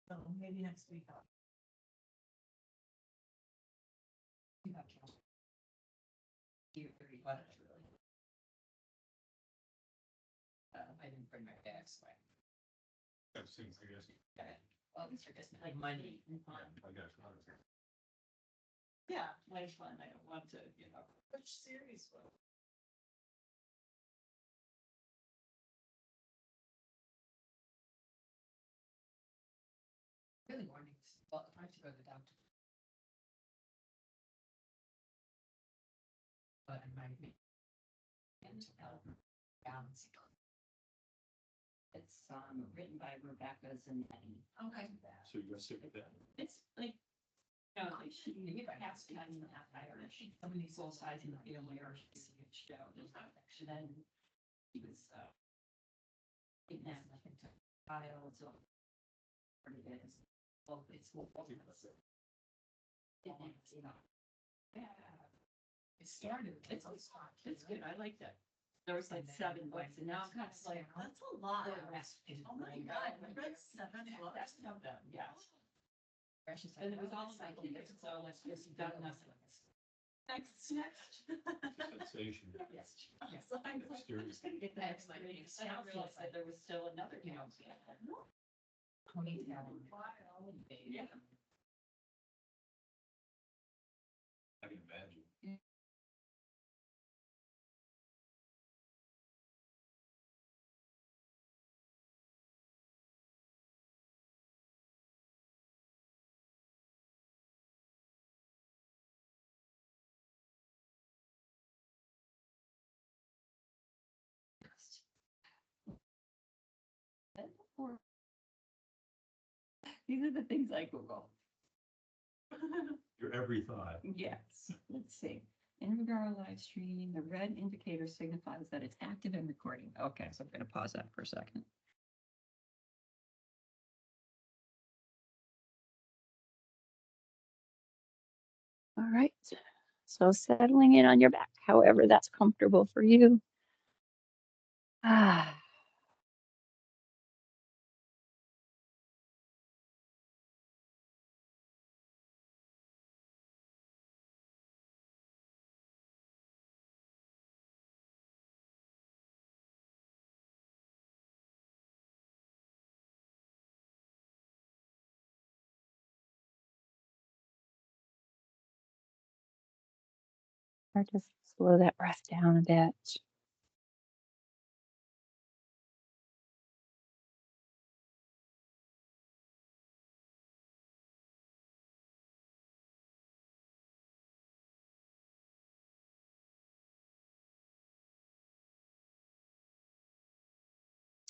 So maybe next week. I didn't bring my bags, so That seems, I guess. well, these are just like money and fun. I guess. Yeah, like fun. I don't want to, which series was. Really mornings, well, if I have to go to the doctor. But I might be. And balance. It's written by Rebecca Zanetti. Okay. So you're gonna stick with that? It's like, like she, you have half time and half hour, and she, somebody's full size in the family, or she's a huge show, there's not action, then he was, in that, like, into child, so. What it is, well, it's. Yeah. It started, it's good, I like that. There was like 7 books, and now I'm kind of like, That's a lot. the rest is. Oh my God, I read 7 books. That's of them, yeah. And it was all my kids, so let's just done nothing. Next. Sensation. Yes. Yes, I'm like, I'm just gonna get that. That's my reading. I didn't realize that there was still another, ponytail. Yeah. I can imagine. These are the things I Google. Your every thought. Yes, let's see. In regard to live streaming, the red indicator signifies that it's active and recording. Okay, so I'm gonna pause that for a second. All right, so settling in on your back, however that's comfortable for you. Ah. Or just slow that breath down a bit.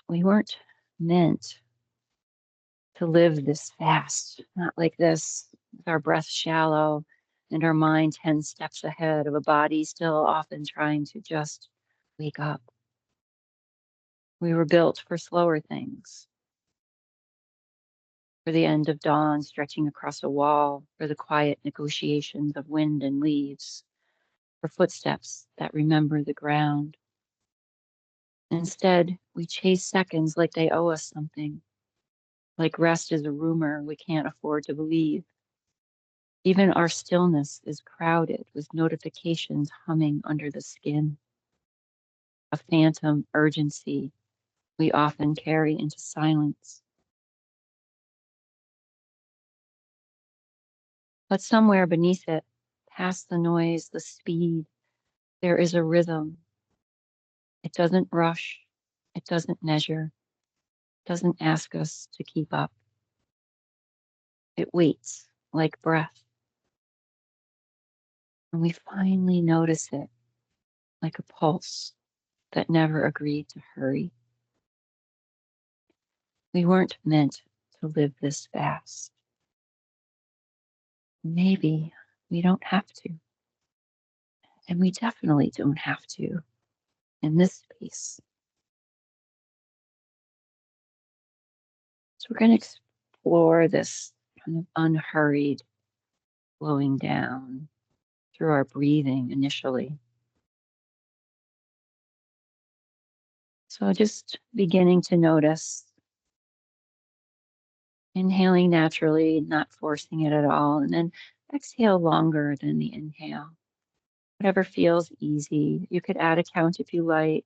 We weren't meant to live this fast, not like this, with our breath shallow and our mind 10 steps ahead of a body still often trying to just wake up. We were built for slower things, for the end of dawn stretching across a wall, for the quiet negotiations of wind and leaves, for footsteps that remember the ground. Instead, we chase seconds like they owe us something, like rest is a rumor we can't afford to believe. Even our stillness is crowded with notifications humming under the skin, a phantom urgency we often carry into silence. But somewhere beneath it, past the noise, the speed, there is a rhythm. It doesn't rush, it doesn't measure, it doesn't ask us to keep up. It waits like breath. And we finally notice it like a pulse that never agreed to hurry. We weren't meant to live this fast. Maybe we don't have to. And we definitely don't have to in this space. So we're going to explore this kind of unhurried slowing down through our breathing initially. So just beginning to notice, inhaling naturally, not forcing it at all, and then exhale longer than the inhale. Whatever feels easy. You could add a count if you like,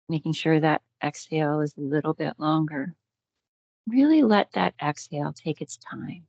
making sure that exhale is a little bit longer. Really let that exhale take its time.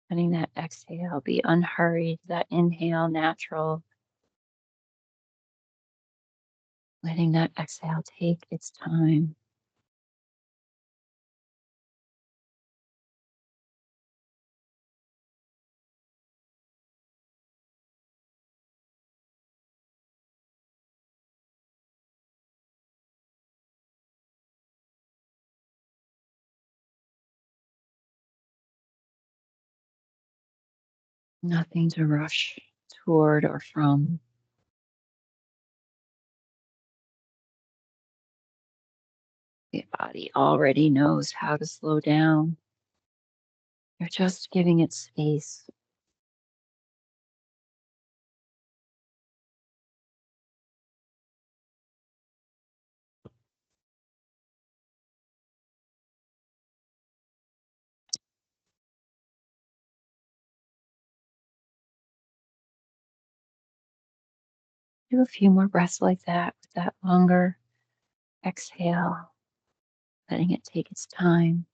Letting that exhale be unhurried, that inhale natural. Letting that exhale take its time. Nothing to rush toward or from. The body already knows how to slow down. You're just giving it space. Do a few more breaths like that with that longer exhale, letting it take its time.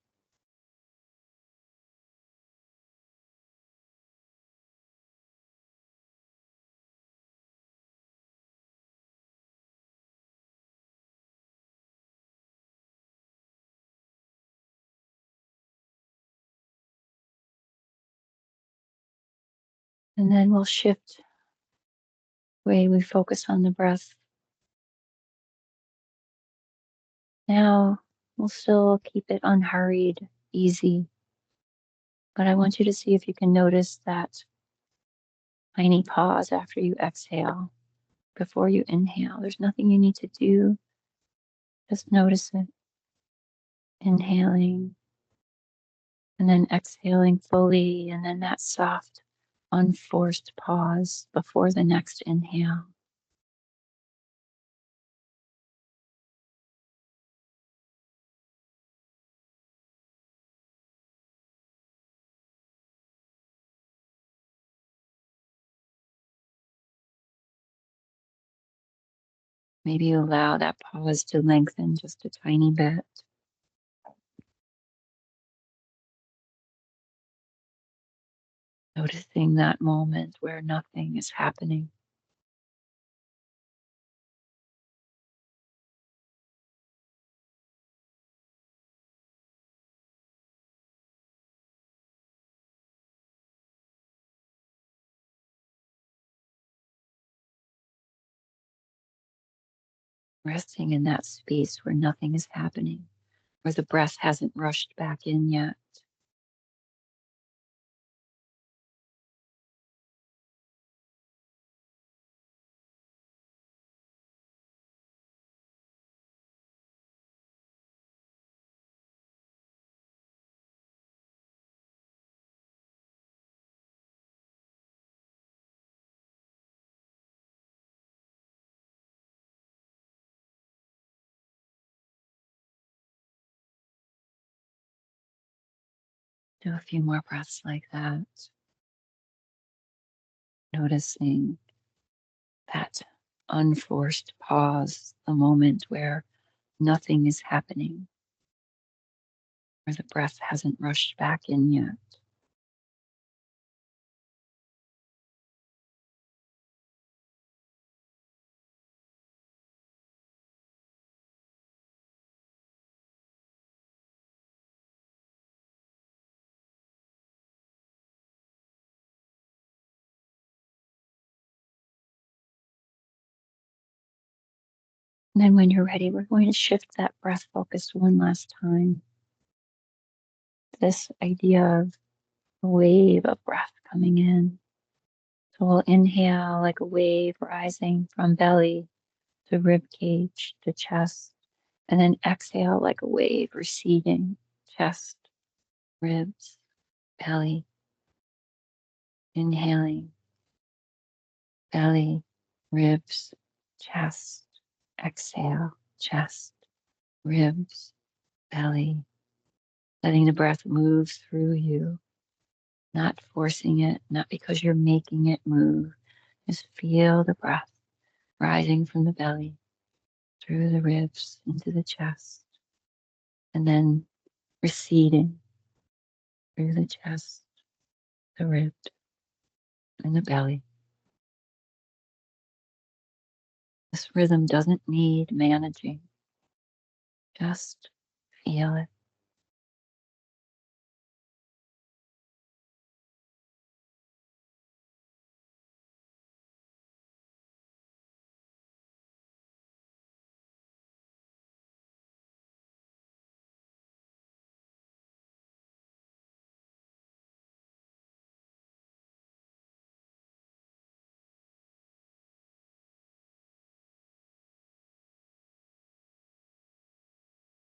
And then we'll shift the way we focus on the breath. Now we'll still keep it unhurried, easy, but I want you to see if you can notice that tiny pause after you exhale, before you inhale. There's nothing you need to do, just notice it. Inhaling and then exhaling fully, and then that soft, unforced pause before the next inhale. Maybe allow that pause to lengthen just a tiny bit. Noticing that moment where nothing is happening. Resting in that space where nothing is happening, where the breath hasn't rushed back in yet. Do a few more breaths like that. Noticing that unforced pause, the moment where nothing is happening, where the breath hasn't rushed back in yet. And then when you're ready, we're going to shift that breath focus one last time. This idea of a wave of breath coming in. So we'll inhale like a wave rising from belly to rib cage to chest, and then exhale like a wave receding, chest, ribs, belly. Inhaling, belly, ribs, chest. Exhale, chest, ribs, belly. Letting the breath move through you, not forcing it, not because you're making it move. Just feel the breath rising from the belly, through the ribs, into the chest, and then receding through the chest, the ribs, and the belly. This rhythm doesn't need managing. Just feel it.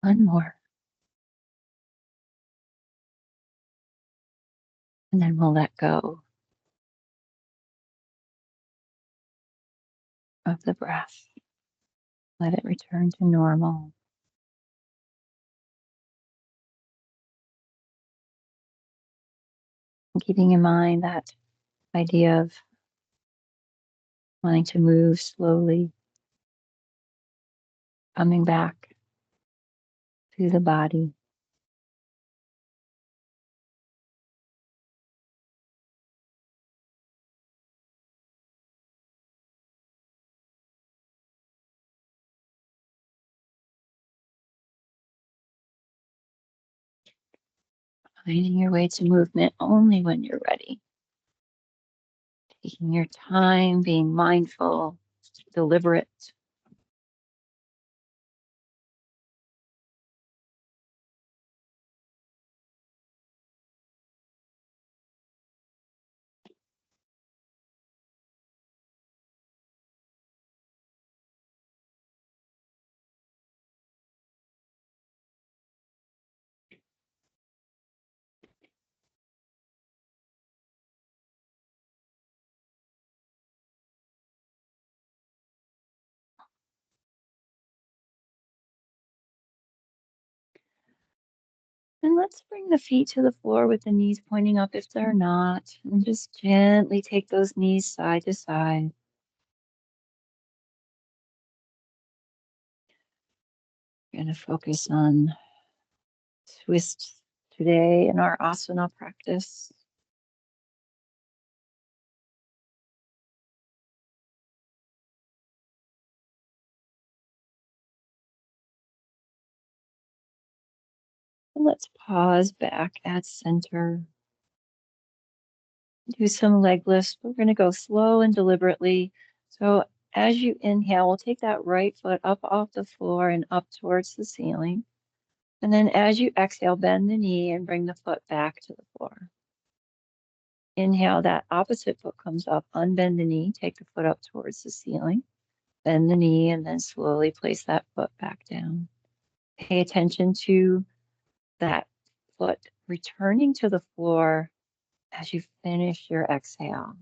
One more. And then we'll let go of the breath. Let it return to normal. And keeping in mind that idea of wanting to move slowly, coming back to the body. Finding your way to movement only when you're ready. Taking your time, being mindful, deliberate. And let's bring the feet to the floor with the knees pointing up if they're not. And just gently take those knees side to side. We're going to focus on twists today in our asana practice. And let's pause back at center. Do some leg lifts. We're going to go slow and deliberately. So as you inhale, we'll take that right foot up off the floor and up towards the ceiling. And then as you exhale, bend the knee and bring the foot back to the floor. Inhale, that opposite foot comes up, unbend the knee, take the foot up towards the ceiling, bend the knee, and then slowly place that foot back down. Pay attention to that foot returning to the floor as you finish your exhale.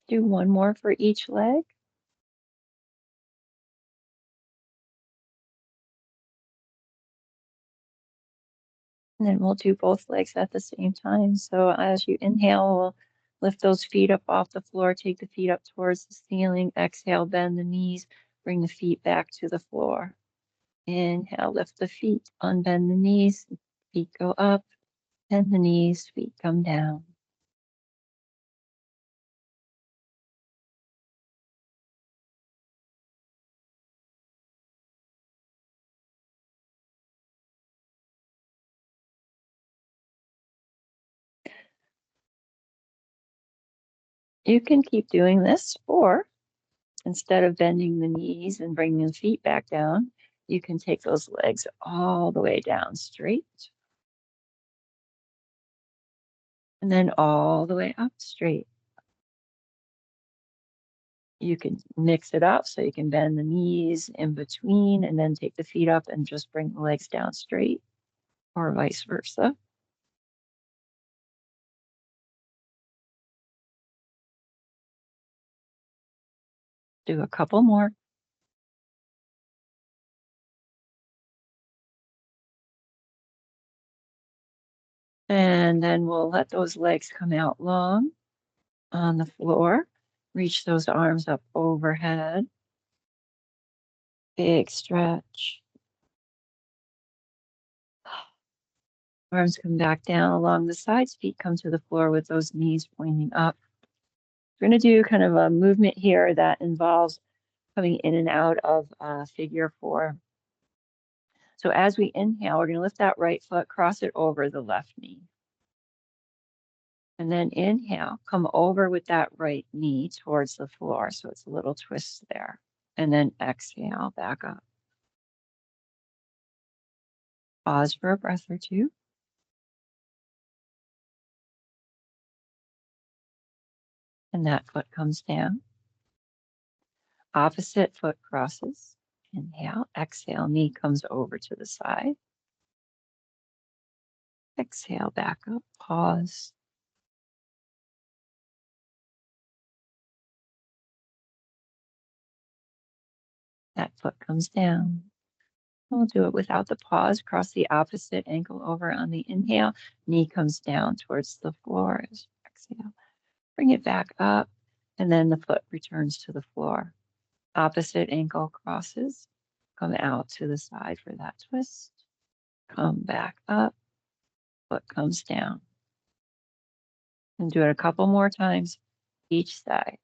Do one more for each leg. And then we'll do both legs at the same time. So as you inhale, we'll lift those feet up off the floor, take the feet up towards the ceiling. Exhale, bend the knees, bring the feet back to the floor. Inhale, lift the feet, unbend the knees, feet go up, bend the knees, feet come down. You can keep doing this, or instead of bending the knees and bringing the feet back down, you can take those legs all the way down straight. And then all the way up straight. You can mix it up so you can bend the knees in between and then take the feet up and just bring the legs down straight, or vice versa. Do a couple more. And then we'll let those legs come out long on the floor. Reach those arms up overhead. Big stretch. Arms come back down along the sides. Feet come to the floor with those knees pointing up. We're going to do kind of a movement here that involves coming in and out of figure 4. So as we inhale, we're going to lift that right foot, cross it over the left knee. And then inhale, come over with that right knee towards the floor. So it's a little twist there. And then exhale, back up. Pause for a breath or two. And that foot comes down. Opposite foot crosses. Inhale, exhale, knee comes over to the side. Exhale, back up, pause. That foot comes down. We'll do it without the pause. Cross the opposite ankle over on the inhale. Knee comes down towards the floor. Exhale. Bring it back up. And then the foot returns to the floor. Opposite ankle crosses. Come out to the side for that twist. Come back up. Foot comes down. And do it a couple more times each side.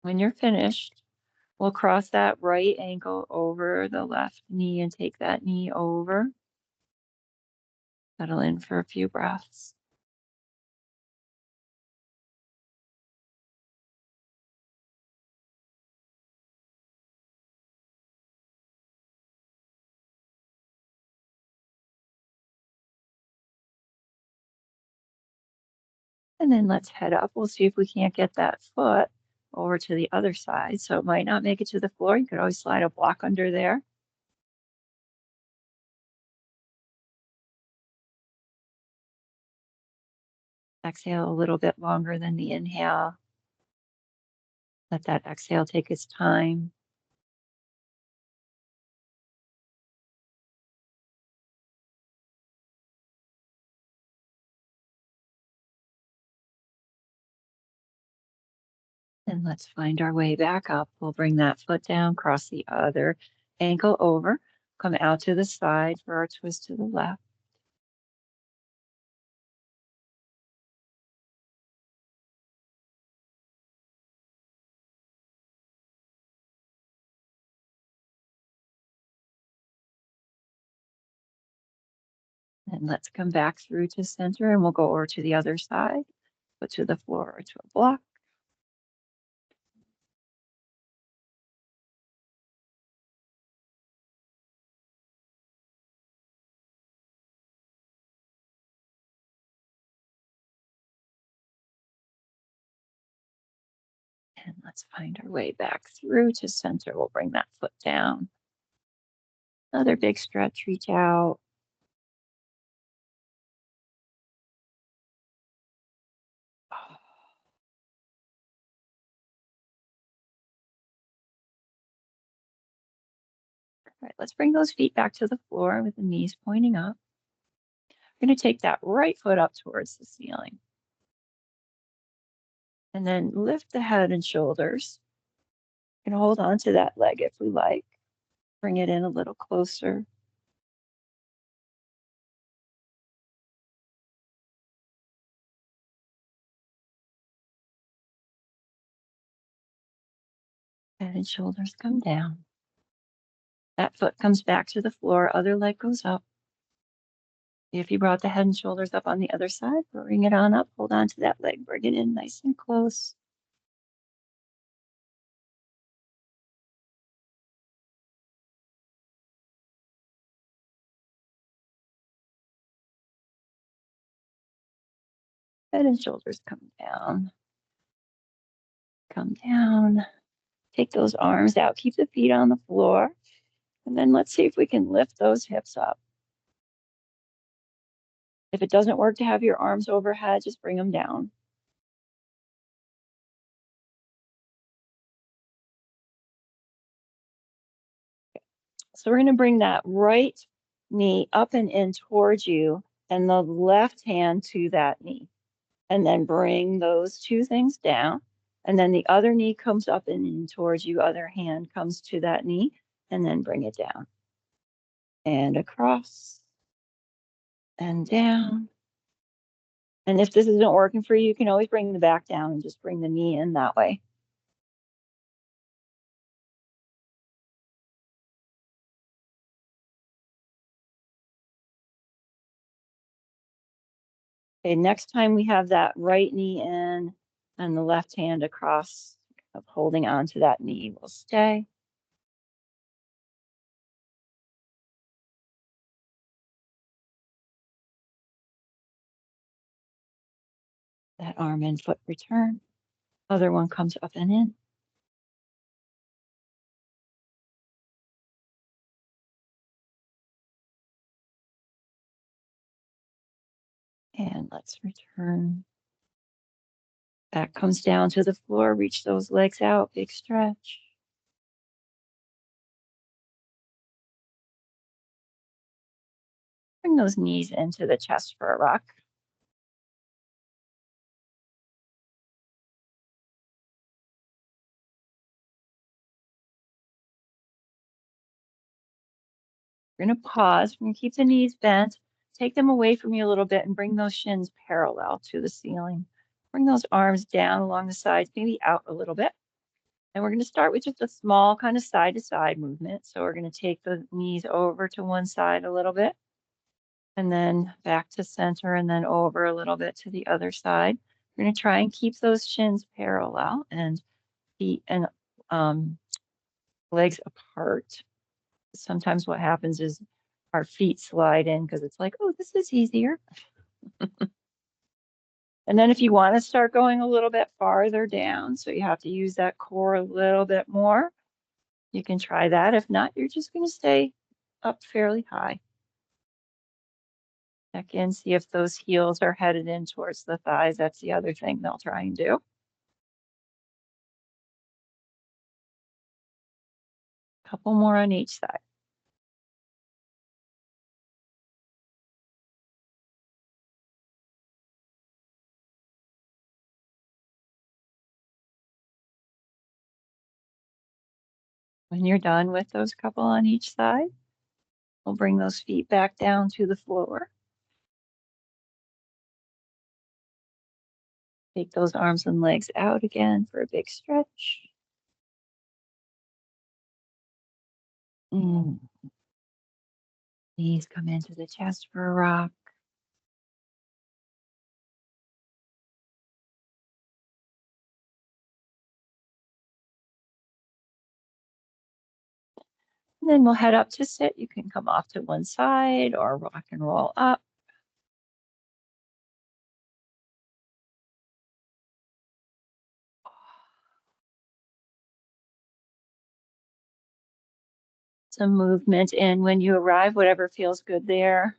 When you're finished, we'll cross that right ankle over the left knee and take that knee over. Settle in for a few breaths. And then let's head up. We'll see if we can't get that foot over to the other side. So it might not make it to the floor. You could always slide a block under there. Exhale a little bit longer than the inhale. Let that exhale take its time. And let's find our way back up. We'll bring that foot down, cross the other ankle over, come out to the side for our twist to the left. And let's come back through to center and we'll go over to the other side, foot to the floor or to a block. And let's find our way back through to center. We'll bring that foot down. Another big stretch, reach out. All right, let's bring those feet back to the floor with the knees pointing up. We're going to take that right foot up towards the ceiling. And then lift the head and shoulders. You can hold on to that leg if we like. Bring it in a little closer. Head and shoulders come down. That foot comes back to the floor, other leg goes up. If you brought the head and shoulders up on the other side, bring it on up, hold on to that leg, bring it in nice and close. Head and shoulders come down. Come down. Take those arms out, keep the feet on the floor. And then let's see if we can lift those hips up. If it doesn't work to have your arms overhead, just bring them down. So we're going to bring that right knee up and in towards you and the left hand to that knee. And then bring those two things down. And then the other knee comes up and in towards you, other hand comes to that knee, and then bring it down. And across and down. And if this isn't working for you, you can always bring the back down and just bring the knee in that way. Okay, next time we have that right knee in and the left hand across of holding on to that knee. We'll stay. That arm and foot return. Other one comes up and in. And let's return. Back comes down to the floor. Reach those legs out. Big stretch. Bring those knees into the chest for a rock. We're going to pause. We're going to keep the knees bent. Take them away from you a little bit and bring those shins parallel to the ceiling. Bring those arms down along the sides, maybe out a little bit. And we're going to start with just a small kind of side to side movement. So we're going to take the knees over to one side a little bit and then back to center and then over a little bit to the other side. We're going to try and keep those shins parallel and feet and legs apart. Sometimes what happens is our feet slide in because it's like, oh, this is easier. And then if you want to start going a little bit farther down, so you have to use that core a little bit more, you can try that. If not, you're just going to stay up fairly high. Check in, see if those heels are headed in towards the thighs. That's the other thing they'll try and do. A couple more on each side. When you're done with those couple on each side, we'll bring those feet back down to the floor. Take those arms and legs out again for a big stretch. Knees come into the chest for a rock. And then we'll head up to sit. You can come off to one side or rock and roll up. Some movement in when you arrive, whatever feels good there.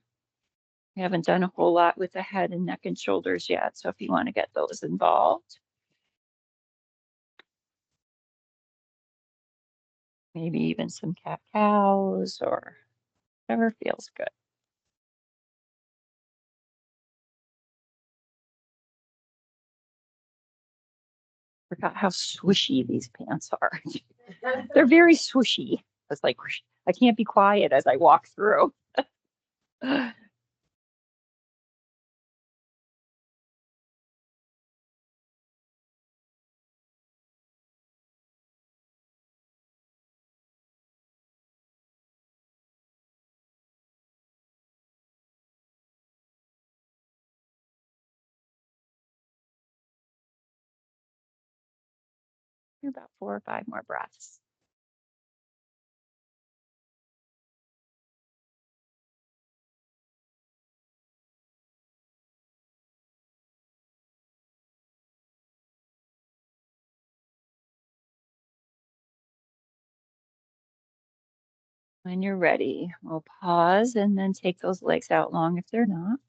We haven't done a whole lot with the head and neck and shoulders yet, so if you want to get those involved. Maybe even some cat-cows or whatever feels good. Forgot how swishy these pants are. They're very swishy. It's like, I can't be quiet as I walk through. About 4 or 5 more breaths. When you're ready, we'll pause and then take those legs out long if they're not.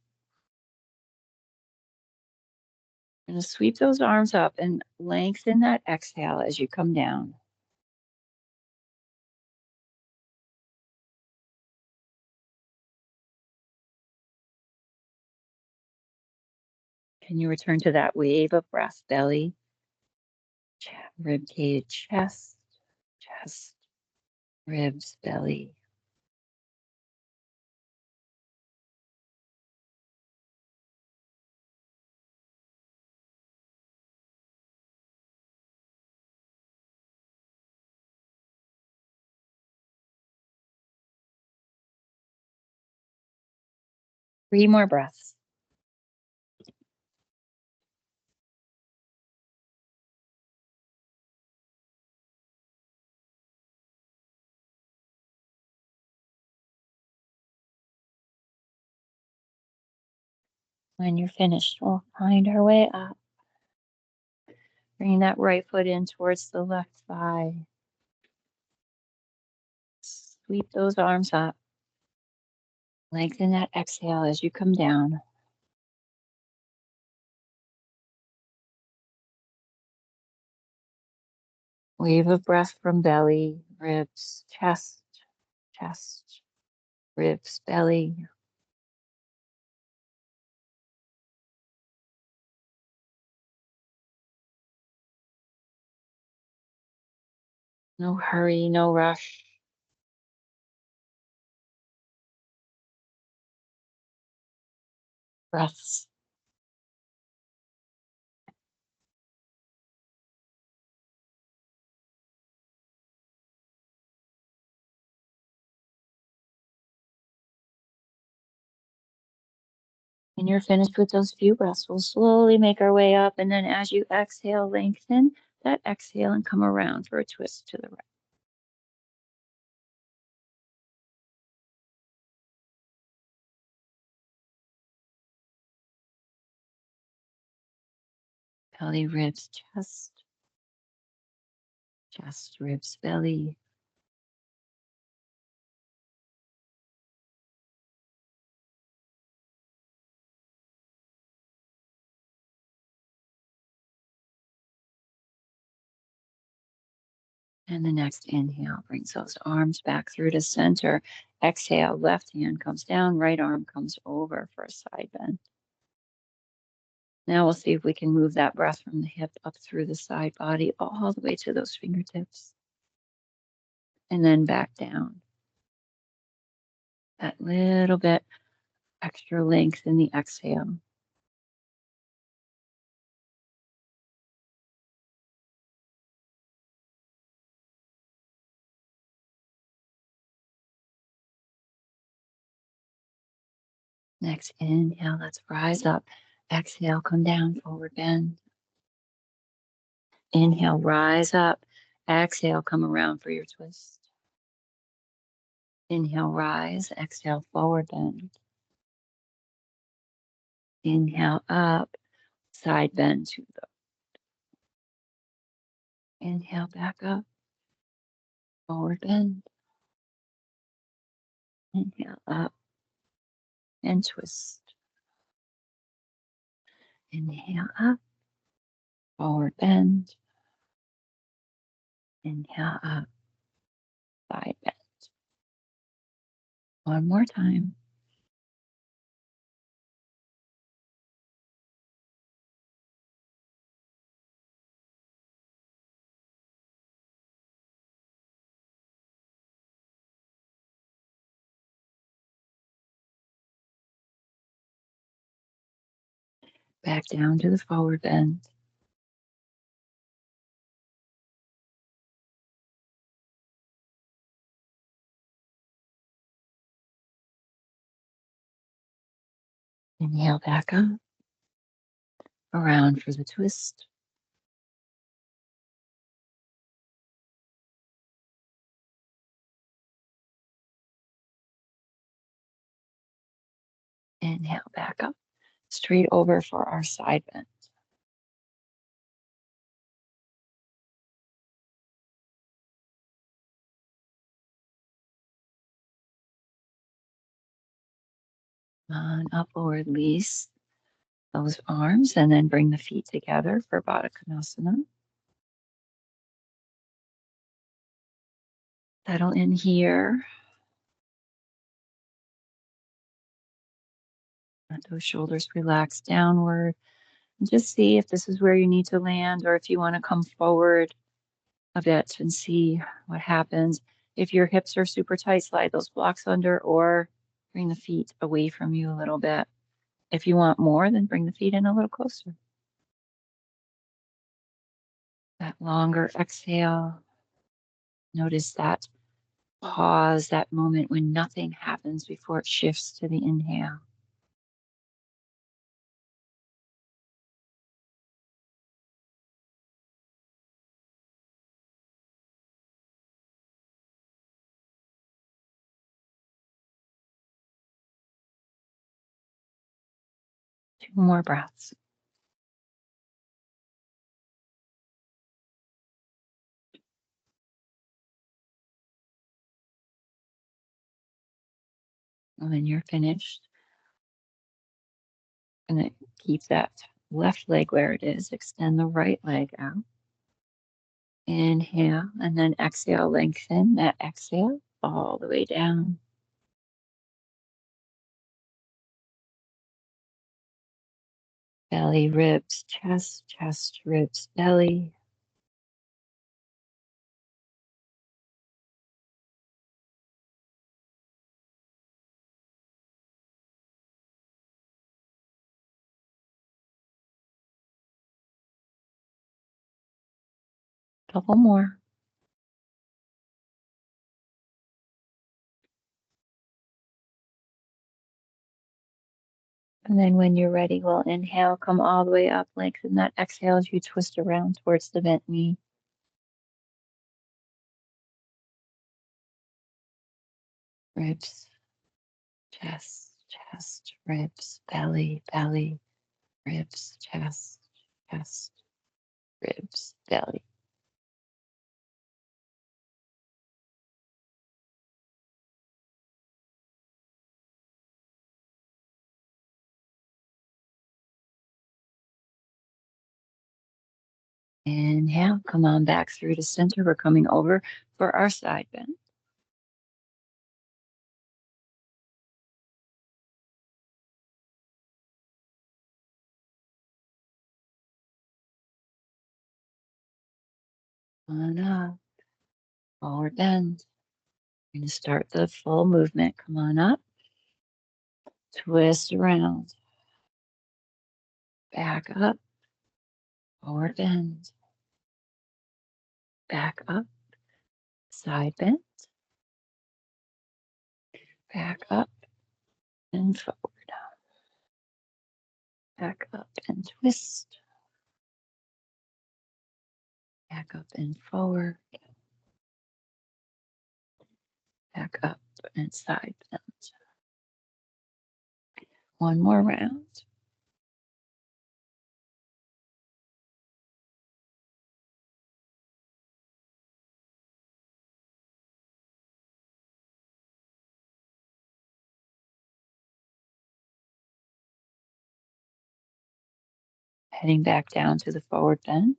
And sweep those arms up and lengthen that exhale as you come down. Can you return to that wave of breath, belly, rib cage, chest, chest, ribs, belly. Three more breaths. When you're finished, we'll find our way up. Bring that right foot in towards the left thigh. Sweep those arms up. Lengthen that exhale as you come down. Wave of breath from belly, ribs, chest, chest, ribs, belly. No hurry, no rush. Breaths. When you're finished with those few breaths, we'll slowly make our way up. And then as you exhale, lengthen that exhale and come around for a twist to the right. Belly, ribs, chest, chest, ribs, belly. And the next inhale brings those arms back through to center. Exhale, left hand comes down, right arm comes over for a side bend. Now we'll see if we can move that breath from the hip up through the side body all the way to those fingertips. And then back down. That little bit extra length in the exhale. Next inhale, let's rise up. Exhale, come down, forward bend. Inhale, rise up. Exhale, come around for your twist. Inhale, rise. Exhale, forward bend. Inhale, up. Side bend to the. Inhale, back up. Forward bend. Inhale, up. And twist. Inhale, up. Forward bend. Inhale, up. Side bend. One more time. Back down to the forward bend. Inhale back up. Around for the twist. Inhale back up. Straight over for our side bend. On up or release those arms and then bring the feet together for Baddha Konasana. Settle in here. Let those shoulders relax downward. And just see if this is where you need to land or if you want to come forward a bit and see what happens. If your hips are super tight, slide those blocks under or bring the feet away from you a little bit. If you want more, then bring the feet in a little closer. That longer exhale. Notice that pause, that moment when nothing happens before it shifts to the inhale. Two more breaths. And when you're finished, I'm going to keep that left leg where it is. Extend the right leg out. Inhale, and then exhale, lengthen that exhale all the way down. Belly, ribs, chest, chest, ribs, belly. Couple more. And then when you're ready, we'll inhale, come all the way up, lengthen that exhale as you twist around towards the bent knee. Ribs, chest, chest, ribs, belly, belly, ribs, chest, chest, ribs, belly. Inhale, come on back through to center. We're coming over for our side bend. On up, forward bend. We're going to start the full movement. Come on up, twist around, back up, forward bend, back up, side bend, back up and forward, back up and twist, back up and forward, back up and side bend. One more round. Heading back down to the forward bend.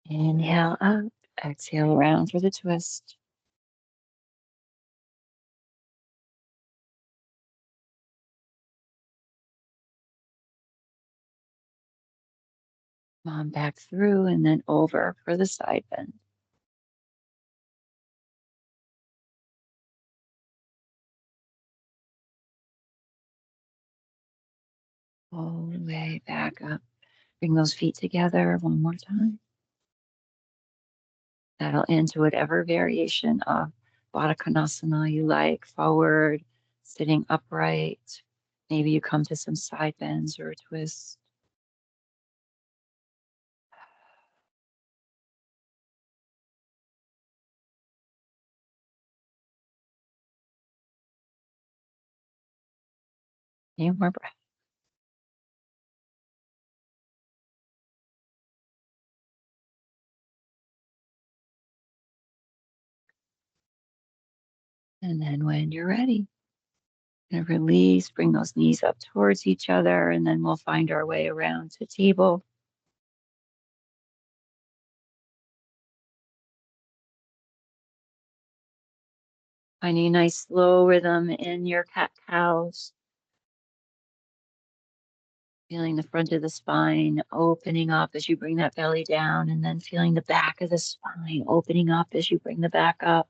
Inhale up, exhale around for the twist. Come on back through and then over for the side bend. all the way back up. Bring those feet together one more time. That'll end to whatever variation of Baddha Konasana you like, forward, sitting upright. Maybe you come to some side bends or a twist. Few more breaths. And then when you're ready, and release, bring those knees up towards each other, and then we'll find our way around to table. Finding a nice slow rhythm in your cat-cows. Feeling the front of the spine opening up as you bring that belly down, and then feeling the back of the spine opening up as you bring the back up.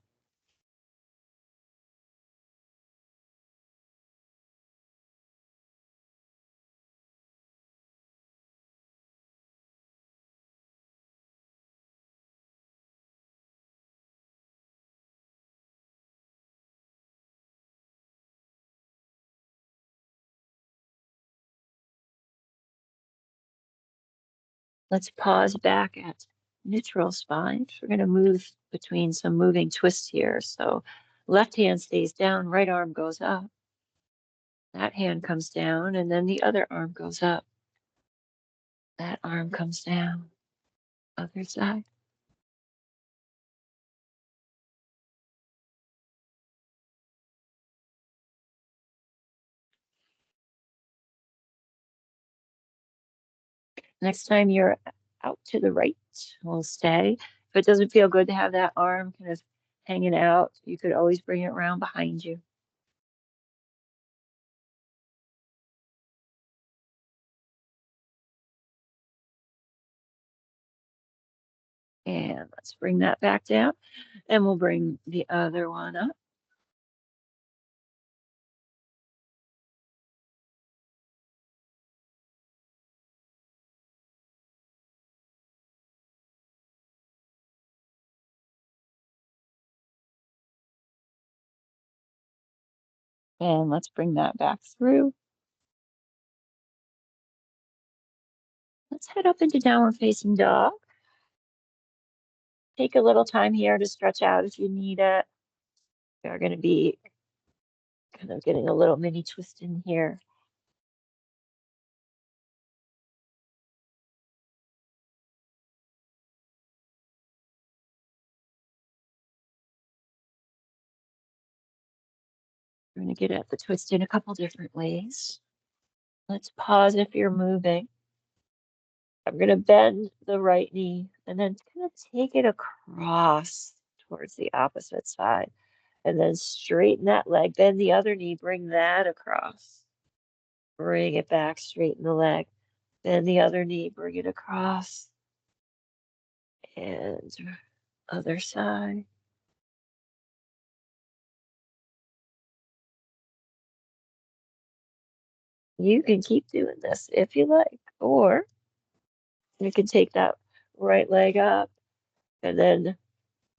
Let's pause back at neutral spine. We're going to move between some moving twists here. So left hand stays down, right arm goes up. That hand comes down, and then the other arm goes up. That arm comes down. Other side. Next time you're out to the right, we'll stay. If it doesn't feel good to have that arm kind of hanging out, you could always bring it around behind you. And let's bring that back down. And we'll bring the other one up. And let's bring that back through. Let's head up into downward facing dog. Take a little time here to stretch out if you need it. We're going to be kind of getting a little mini twist in here. We're going to get at the twist in a couple different ways. Let's pause if you're moving. I'm going to bend the right knee and then kind of take it across towards the opposite side. And then straighten that leg. Bend the other knee, bring that across. Bring it back, straighten the leg. Bend the other knee, bring it across. And other side. You can keep doing this if you like, or you can take that right leg up and then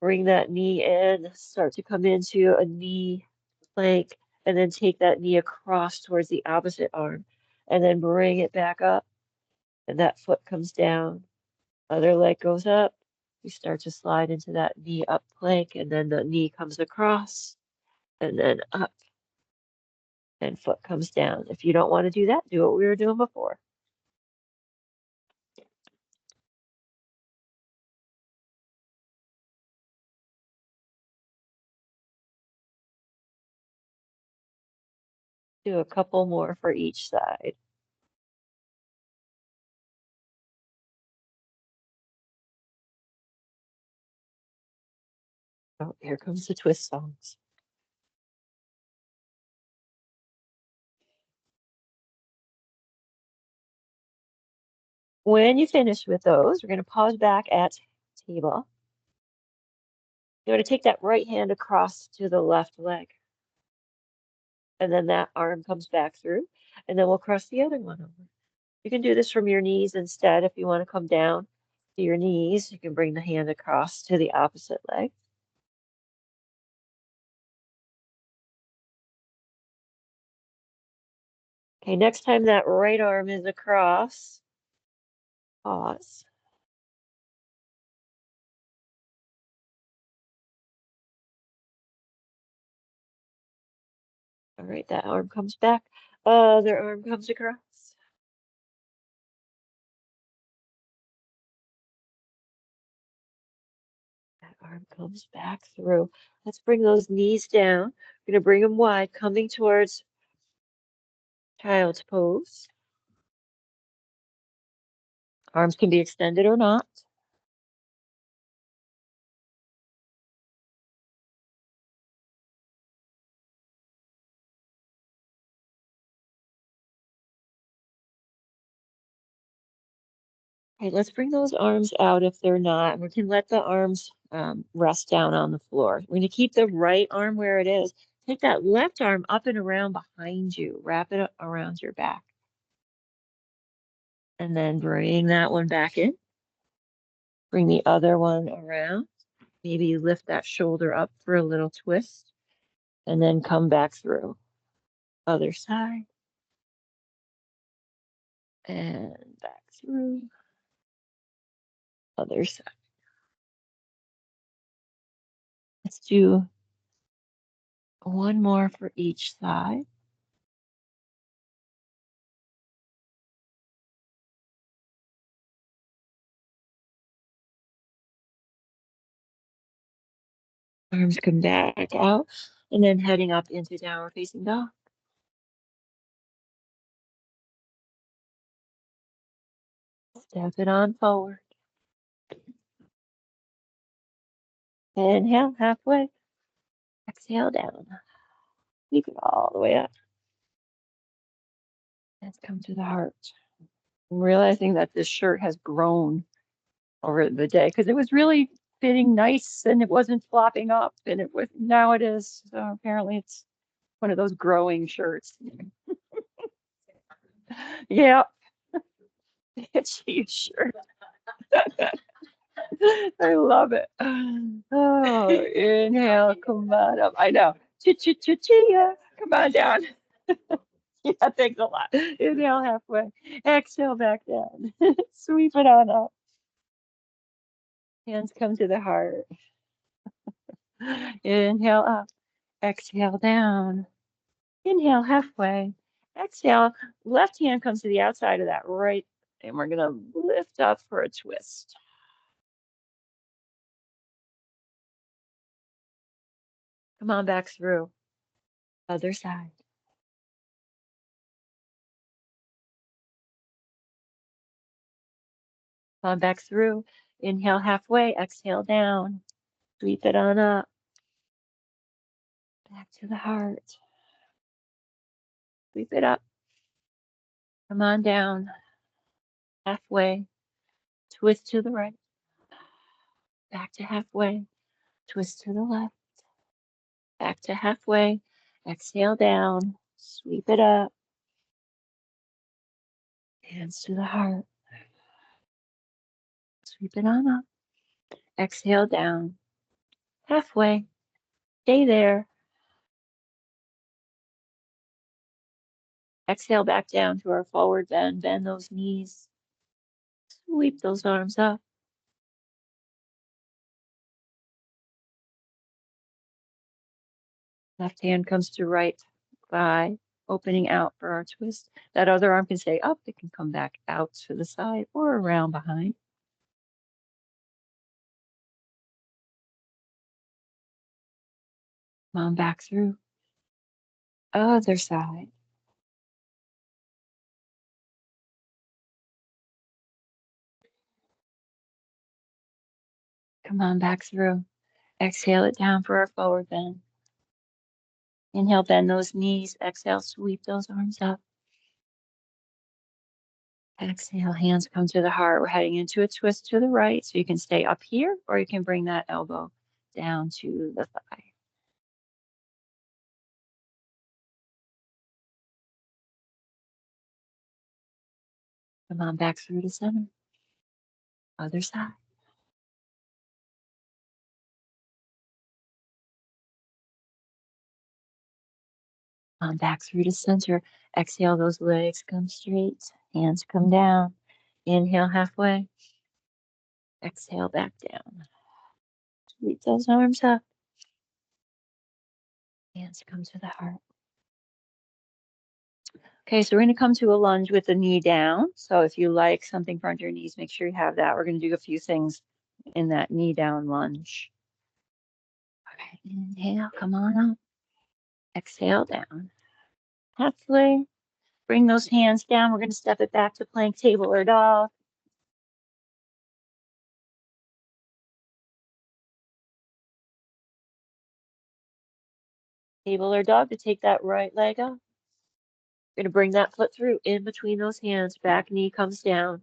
bring that knee in, start to come into a knee plank, and then take that knee across towards the opposite arm, and then bring it back up, and that foot comes down. Other leg goes up. You start to slide into that knee up plank, and then the knee comes across, and then up, and foot comes down. If you don't want to do that, do what we were doing before. Do a couple more for each side. Oh, here comes the twist songs. When you finish with those, we're going to pause back at table. You're going to take that right hand across to the left leg. And then that arm comes back through. And then we'll cross the other one over. You can do this from your knees instead. If you want to come down to your knees, you can bring the hand across to the opposite leg. Okay, next time that right arm is across, pause. All right, that arm comes back. Other arm comes across. That arm comes back through. Let's bring those knees down. We're going to bring them wide, coming towards child's pose. Arms can be extended or not. Okay, let's bring those arms out if they're not. We can let the arms rest down on the floor. We're going to keep the right arm where it is. Take that left arm up and around behind you. Wrap it around your back. And then bring that one back in. Bring the other one around. Maybe you lift that shoulder up for a little twist. And then come back through. Other side. And back through. Other side. Let's do one more for each side. Arms come back out, and then heading up into downward facing dog. Step it on forward. Inhale, halfway. Exhale down. Keep it all the way up. Let's come to the heart. I'm realizing that this shirt has grown over the day because it was really fitting nice and it wasn't flopping up, and it was now it is. So apparently it's one of those growing shirts. Yeah, it's a shirt. I love it. Oh, inhale, come on up. I know. Chia. Come on down. Yeah, thanks a lot. Inhale halfway. Exhale back down. Sweep it on up. Hands come to the heart. Inhale up. Exhale down. Inhale halfway. Exhale. Left hand comes to the outside of that right. And we're going to lift up for a twist. Come on back through. Other side. Come on back through. Inhale halfway. Exhale down. Sweep it on up. Back to the heart. Sweep it up. Come on down. Halfway. Twist to the right. Back to halfway. Twist to the left. Back to halfway. Exhale down. Sweep it up. Hands to the heart. Sweep it on up. Exhale down. Halfway. Stay there. Exhale back down to our forward bend. Bend those knees. Sweep those arms up. Left hand comes to right thigh, opening out for our twist. That other arm can stay up. It can come back out to the side or around behind. Come on back through. Other side. Come on back through. Exhale it down for our forward bend. Inhale, bend those knees. Exhale, sweep those arms up. Exhale, hands come to the heart. We're heading into a twist to the right. So you can stay up here or you can bring that elbow down to the thigh. Come on back through to center. Other side. On back through to center. Exhale, those legs come straight. Hands come down. Inhale halfway. Exhale back down. Sweep those arms up. Hands come to the heart. Okay, so we're going to come to a lunge with the knee down. So if you like something for under your knees, make sure you have that. We're going to do a few things in that knee down lunge. Okay, inhale, come on up. Exhale down. Halfway. Bring those hands down. We're going to step it back to plank, table, or dog. Table or dog to take that right leg up. We're going to bring that foot through in between those hands. Back knee comes down.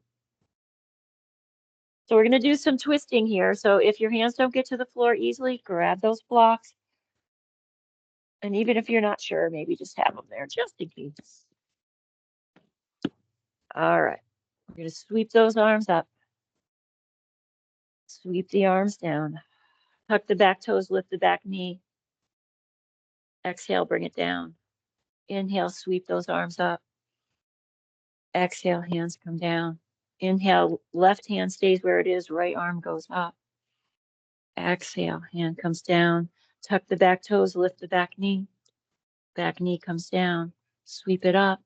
So we're going to do some twisting here. So if your hands don't get to the floor easily, grab those blocks. And even if you're not sure, maybe just have them there just in case. All right. We're going to sweep those arms up. Sweep the arms down. Tuck the back toes, lift the back knee. Exhale, bring it down. Inhale, sweep those arms up. Exhale, hands come down. Inhale, left hand stays where it is, right arm goes up. Exhale, hand comes down. Tuck the back toes, lift the back knee. Back knee comes down. Sweep it up.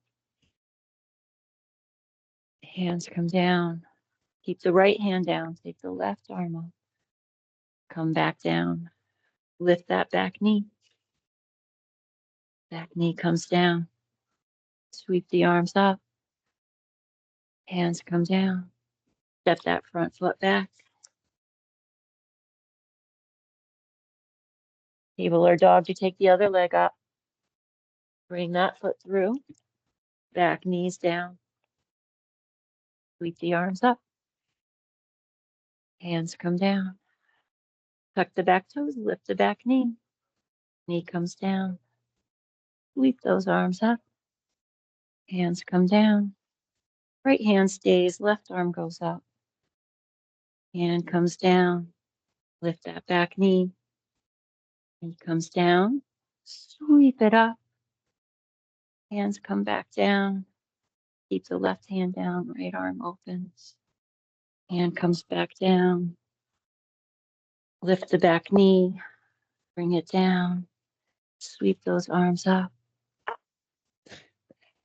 Hands come down. Keep the right hand down. Take the left arm up. Come back down. Lift that back knee. Back knee comes down. Sweep the arms up. Hands come down. Step that front foot back. Table or dog, you take the other leg up. Bring that foot through. Back knees down. Sweep the arms up. Hands come down. Tuck the back toes, lift the back knee. Knee comes down. Sweep those arms up. Hands come down. Right hand stays, left arm goes up. Hand comes down. Lift that back knee. Knee comes down. Sweep it up. Hands come back down. Keep the left hand down, right arm opens. Hand comes back down. Lift the back knee. Bring it down. Sweep those arms up.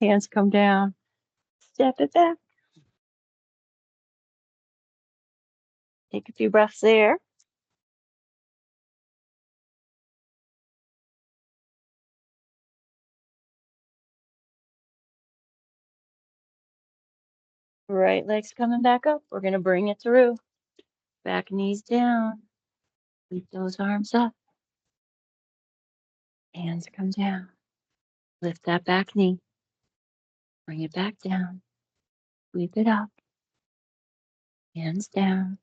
Hands come down. Step it back. Take a few breaths there. Right leg's coming back up. We're going to bring it through. Back knees down. Sweep those arms up. Hands come down. Lift that back knee. Bring it back down. Sweep it up. Hands down.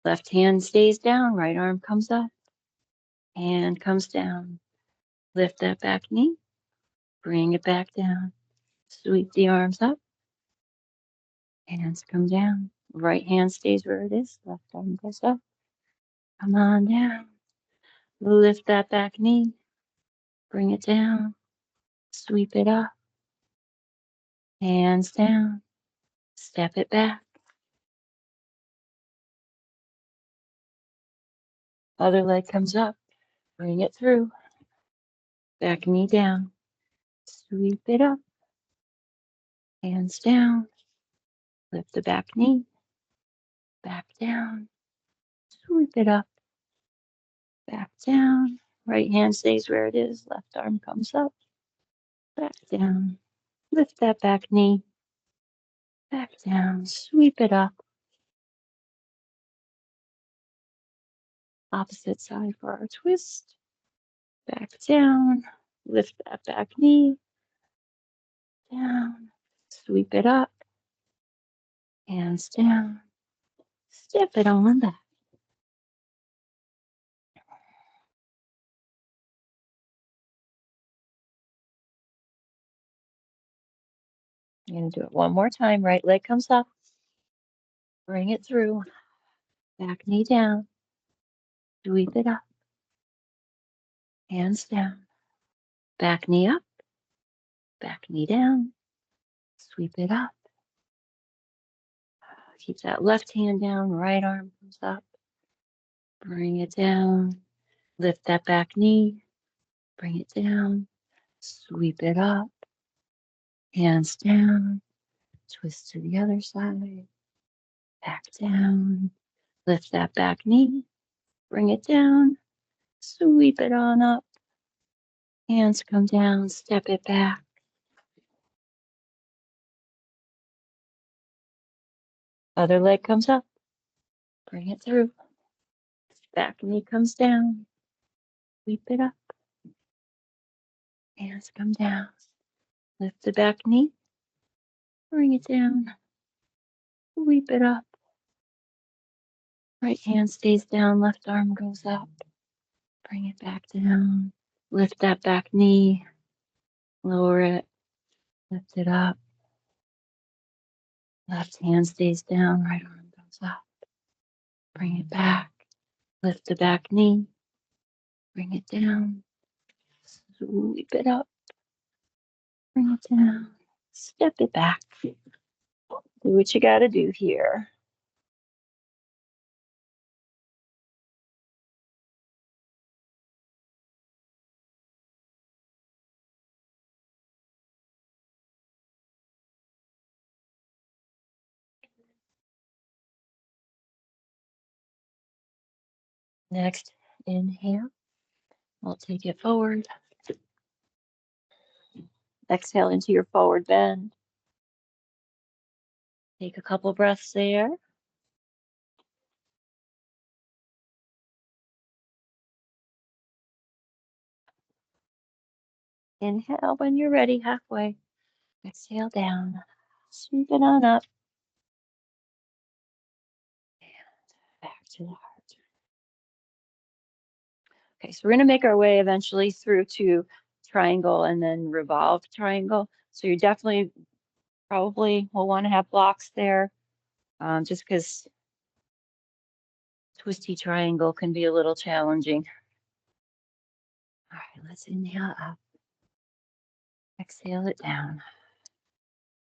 Left hand stays down. Right arm comes up. Hand comes down. Lift that back knee. Bring it back down. Sweep the arms up. Hands come down. Right hand stays where it is. Left arm goes up. Come on down. Lift that back knee. Bring it down. Sweep it up. Hands down. Step it back. Other leg comes up. Bring it through. Back knee down. Sweep it up. Hands down. Lift the back knee. Back down. Sweep it up. Back down. Right hand stays where it is. Left arm comes up. Back down. Lift that back knee. Back down. Sweep it up. Opposite side for our twist. Back down. Lift that back knee. Down. Sweep it up. Hands down. Step it on back. You're going to do it one more time. Right leg comes up. Bring it through. Back knee down. Sweep it up. Hands down. Back knee up. Back knee down. Sweep it up. Keep that left hand down. Right arm comes up. Bring it down. Lift that back knee. Bring it down. Sweep it up. Hands down. Twist to the other side. Back down. Lift that back knee. Bring it down. Sweep it on up. Hands come down. Step it back. Other leg comes up. Bring it through. Back knee comes down. Sweep it up. Hands come down. Lift the back knee. Bring it down. Sweep it up. Right hand stays down. Left arm goes up. Bring it back down. Lift that back knee. Lower it. Lift it up. Left hand stays down. Right arm goes up. Bring it back. Lift the back knee. Bring it down. Sweep it up. Bring it down. Step it back. Do what you got to do here. Next, inhale. We'll take it forward. Exhale into your forward bend. Take a couple breaths there. Inhale when you're ready, halfway. Exhale down. Sweep it on up. And back to the heart. Okay, so we're going to make our way eventually through to triangle and then revolve triangle. So you definitely probably will want to have blocks there, just because twisty triangle can be a little challenging. All right, let's inhale up. Exhale it down.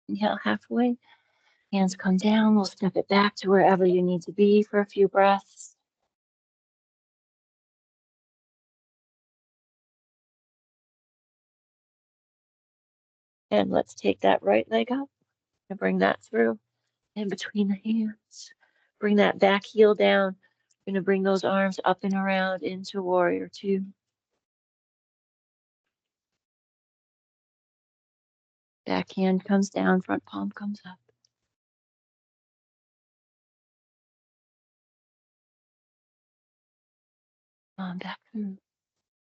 Inhale halfway. Hands come down. We'll step it back to wherever you need to be for a few breaths. And let's take that right leg up and bring that through in between the hands. Bring that back heel down. We're going to bring those arms up and around into warrior two. Back hand comes down, front palm comes up. On back through.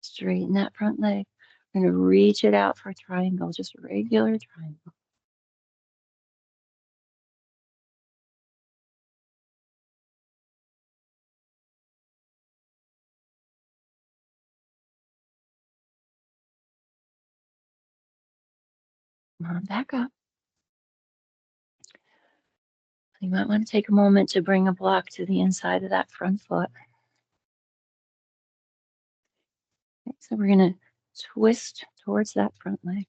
Straighten that front leg. We're going to reach it out for a triangle, just a regular triangle. Come on back up. You might want to take a moment to bring a block to the inside of that front foot. Okay, so we're going to twist towards that front leg.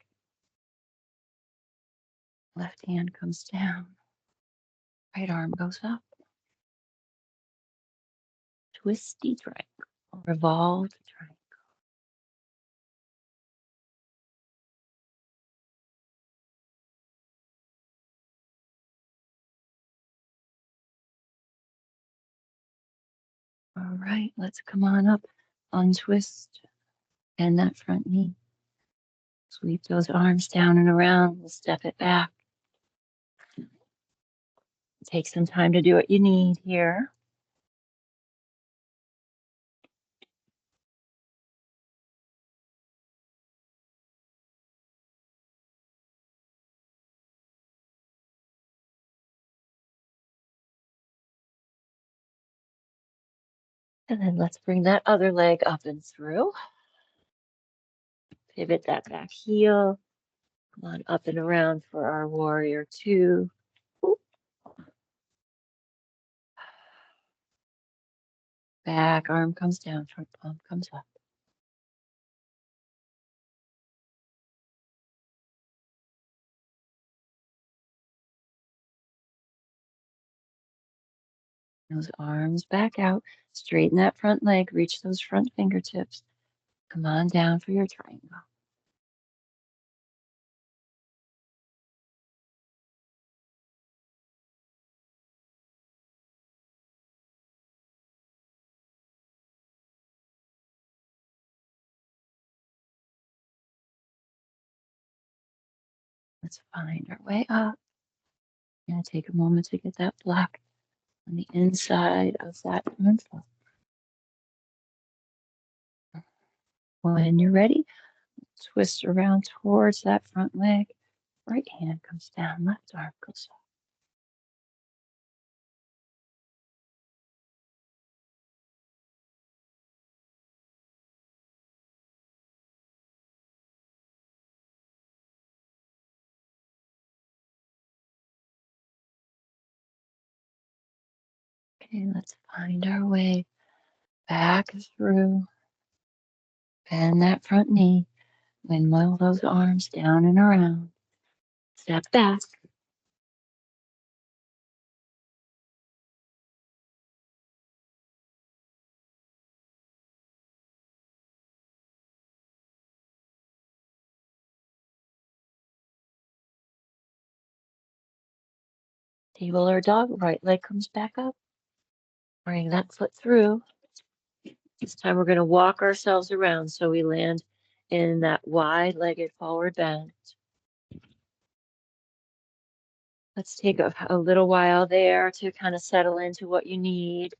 Left hand comes down. Right arm goes up. Twisty triangle. Revolved triangle. All right, let's come on up. Untwist. And that front knee. Sweep those arms down and around. We'll step it back. Take some time to do what you need here. And then let's bring that other leg up and through. Pivot that back heel. Come on, up and around for our warrior two. Back arm comes down, front palm comes up. Those arms back out. Straighten that front leg. Reach those front fingertips. Come on down for your triangle. Let's find our way up. I'm going to take a moment to get that block on the inside of that front foot. When you're ready, twist around towards that front leg. Right hand comes down, left arm goes up. Okay, let's find our way back through. Bend that front knee. Windmill those arms down and around. Step back. Table or dog. Right leg comes back up. Bring that foot through. This time we're going to walk ourselves around so we land in that wide-legged forward bend. Let's take a little while there to kind of settle into what you need.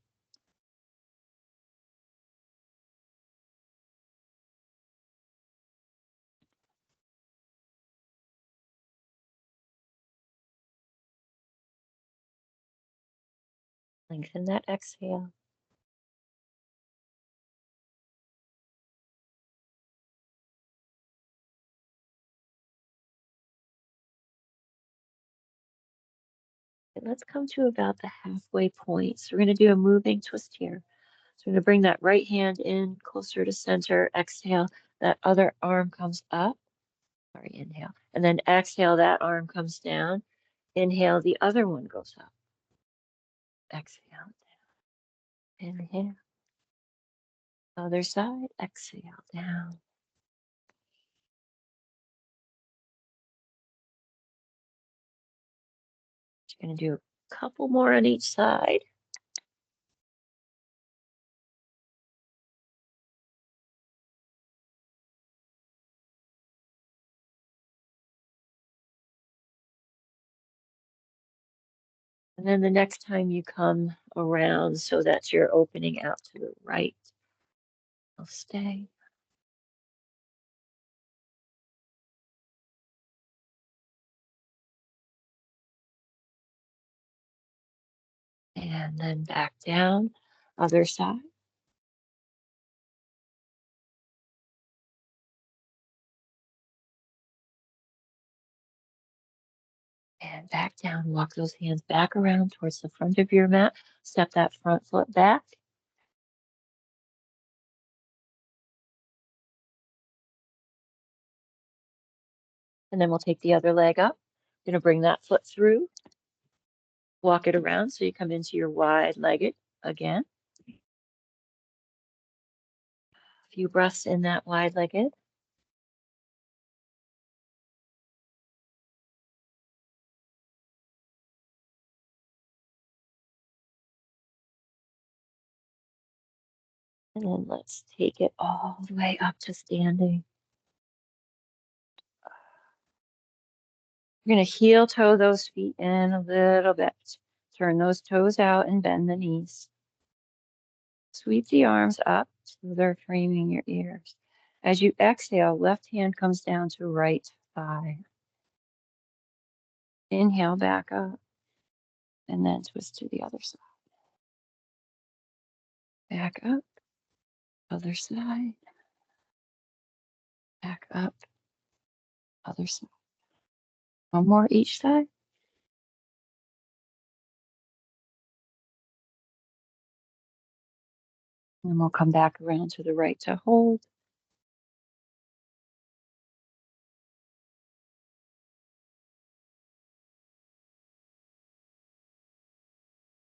Lengthen that exhale. And let's come to about the halfway point. So we're going to do a moving twist here. So we're going to bring that right hand in closer to center. Exhale. That other arm comes up. Sorry, inhale. And then exhale, that arm comes down. Inhale, the other one goes up. Exhale. Inhale. Other side. Exhale down. You're going to do a couple more on each side. And then the next time you come around so that you're opening out to the right, you'll stay. And then back down, other side. And back down, walk those hands back around towards the front of your mat. Step that front foot back. And then we'll take the other leg up. Going to bring that foot through. Walk it around so you come into your wide-legged again. A few breaths in that wide-legged. And then let's take it all the way up to standing. You're going to heel toe those feet in a little bit. Turn those toes out and bend the knees. Sweep the arms up so they're framing your ears. As you exhale, left hand comes down to right thigh. Inhale back up and then twist to the other side. Back up, other side. Back up, other side. One more each side. And then we'll come back around to the right to hold.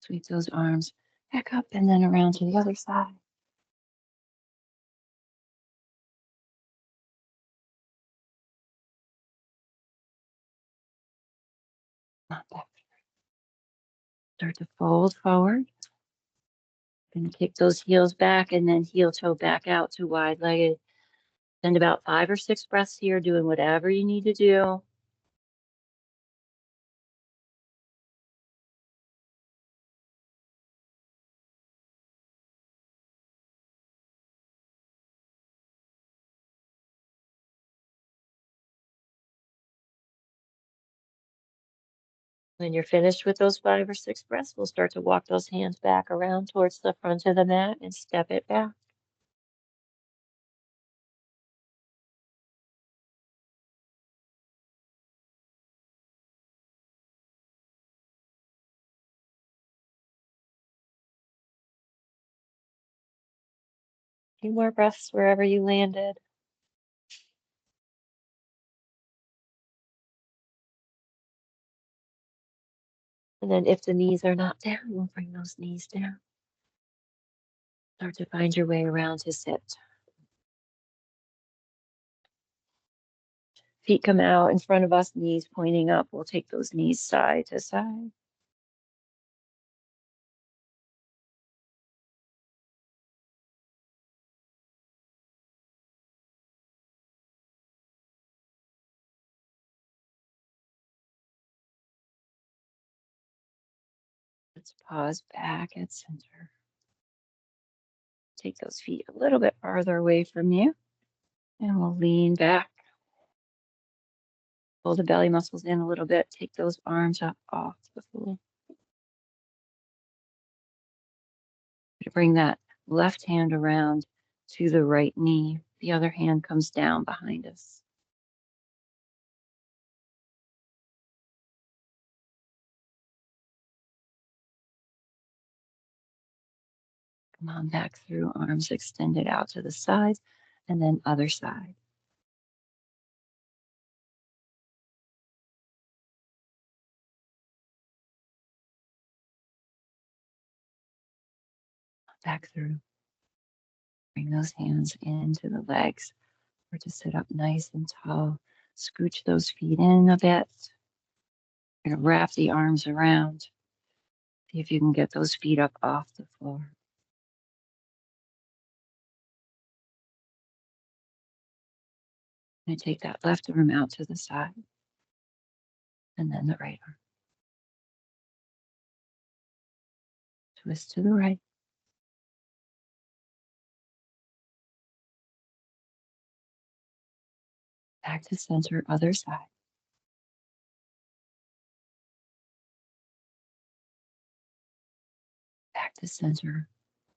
Sweep those arms back up and then around to the other side. Back. Start to fold forward. Gonna kick those heels back and then heel toe back out to wide legged. Spend about 5 or 6 breaths here, doing whatever you need to do. When you're finished with those 5 or 6 breaths, we'll start to walk those hands back around towards the front of the mat and step it back. A few more breaths wherever you landed. And then if the knees are not down, we'll bring those knees down. Start to find your way around to sit. Feet come out in front of us, knees pointing up. We'll take those knees side to side. Let's pause back at center. Take those feet a little bit farther away from you. And we'll lean back. Pull the belly muscles in a little bit. Take those arms up off the floor. Bring that left hand around to the right knee. The other hand comes down behind us. Come on back through, arms extended out to the sides, and then other side. Back through. Bring those hands into the legs or to sit up nice and tall. Scooch those feet in a bit. You're going to wrap the arms around. See if you can get those feet up off the floor. And take that left arm out to the side. And then the right arm. Twist to the right. Back to center, other side. Back to center.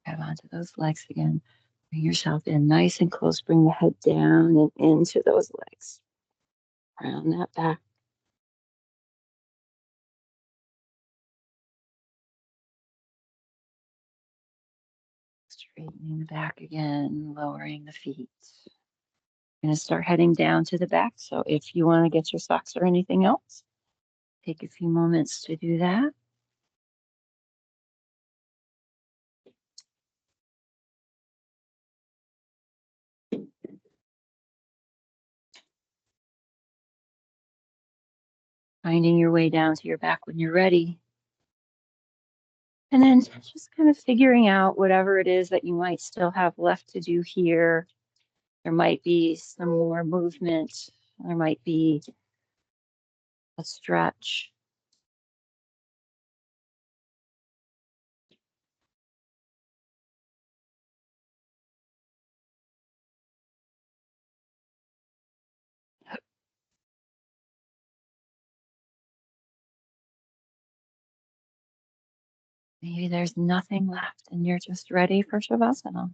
Grab onto those legs again. Bring yourself in nice and close. Bring the head down and into those legs. Round that back. Straightening the back again, lowering the feet. You're going to start heading down to the back. So if you want to get your socks or anything else, take a few moments to do that. Finding your way down to your back when you're ready. And then just kind of figuring out whatever it is that you might still have left to do here. There might be some more movement. There might be a stretch. Maybe there's nothing left and you're just ready for Shavasana.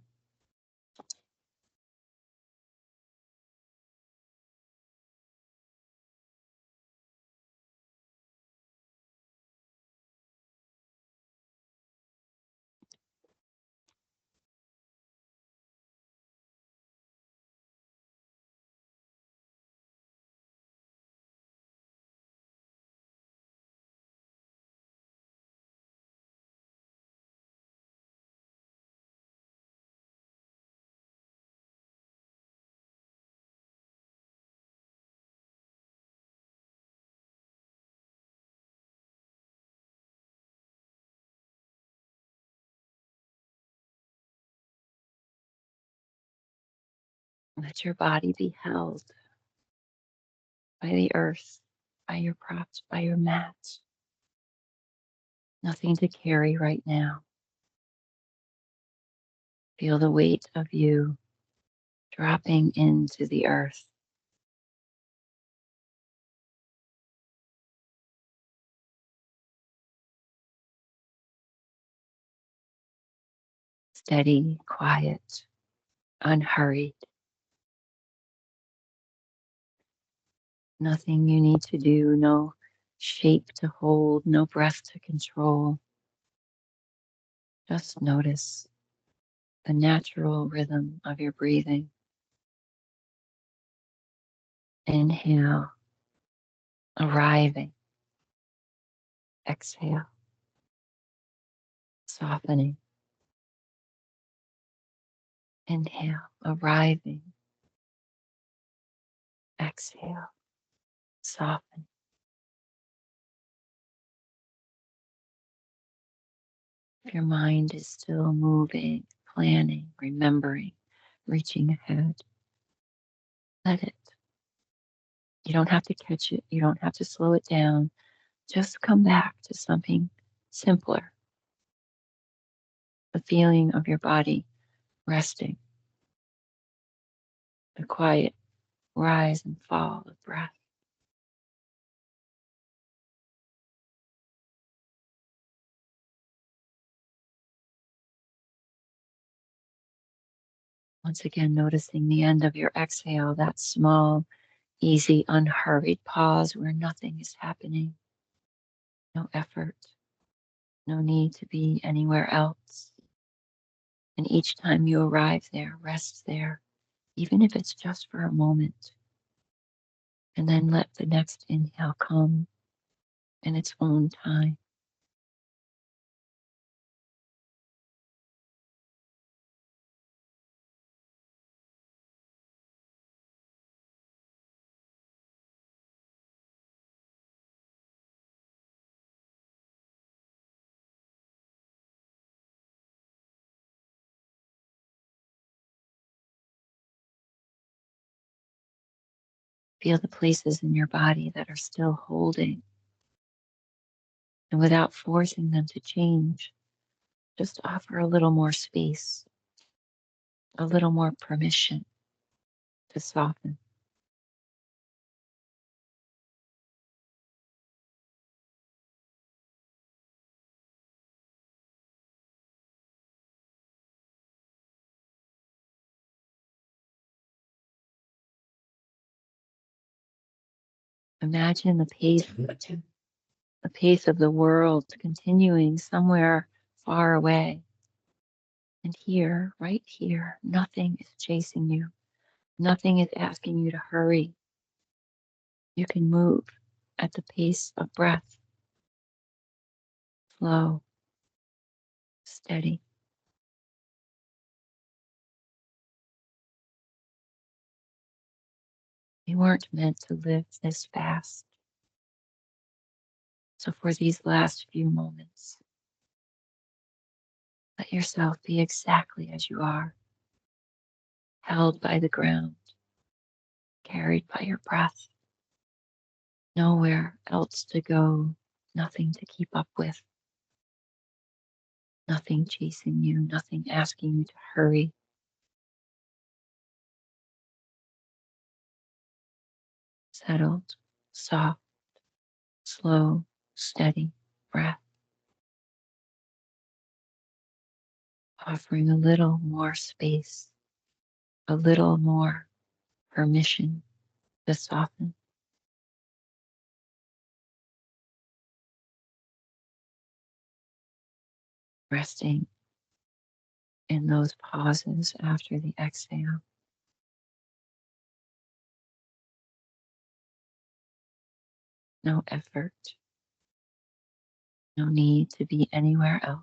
Let your body be held by the earth, by your props, by your mat. Nothing to carry right now. Feel the weight of you dropping into the earth. Steady, quiet, unhurried. Nothing you need to do, no shape to hold, no breath to control. Just notice the natural rhythm of your breathing. Inhale, arriving. Exhale, softening. Inhale, arriving. Exhale, soften. If your mind is still moving, planning, remembering, reaching ahead, let it. You don't have to catch it. You don't have to slow it down. Just come back to something simpler. The feeling of your body resting, the quiet rise and fall of breath. Once again, noticing the end of your exhale, that small, easy, unhurried pause where nothing is happening. No effort, no need to be anywhere else. And each time you arrive there, rest there, even if it's just for a moment. And then let the next inhale come in its own time. Feel the places in your body that are still holding. And without forcing them to change, just offer a little more space, a little more permission to soften. Imagine the pace of the world continuing somewhere far away. And here, right here, nothing is chasing you. Nothing is asking you to hurry. You can move at the pace of breath, slow, steady. You weren't meant to live this fast. So for these last few moments, let yourself be exactly as you are, held by the ground, carried by your breath, nowhere else to go, nothing to keep up with, nothing chasing you, nothing asking you to hurry. Settled, soft, slow, steady breath, offering a little more space, a little more permission to soften. Resting in those pauses after the exhale. No effort, no need to be anywhere else.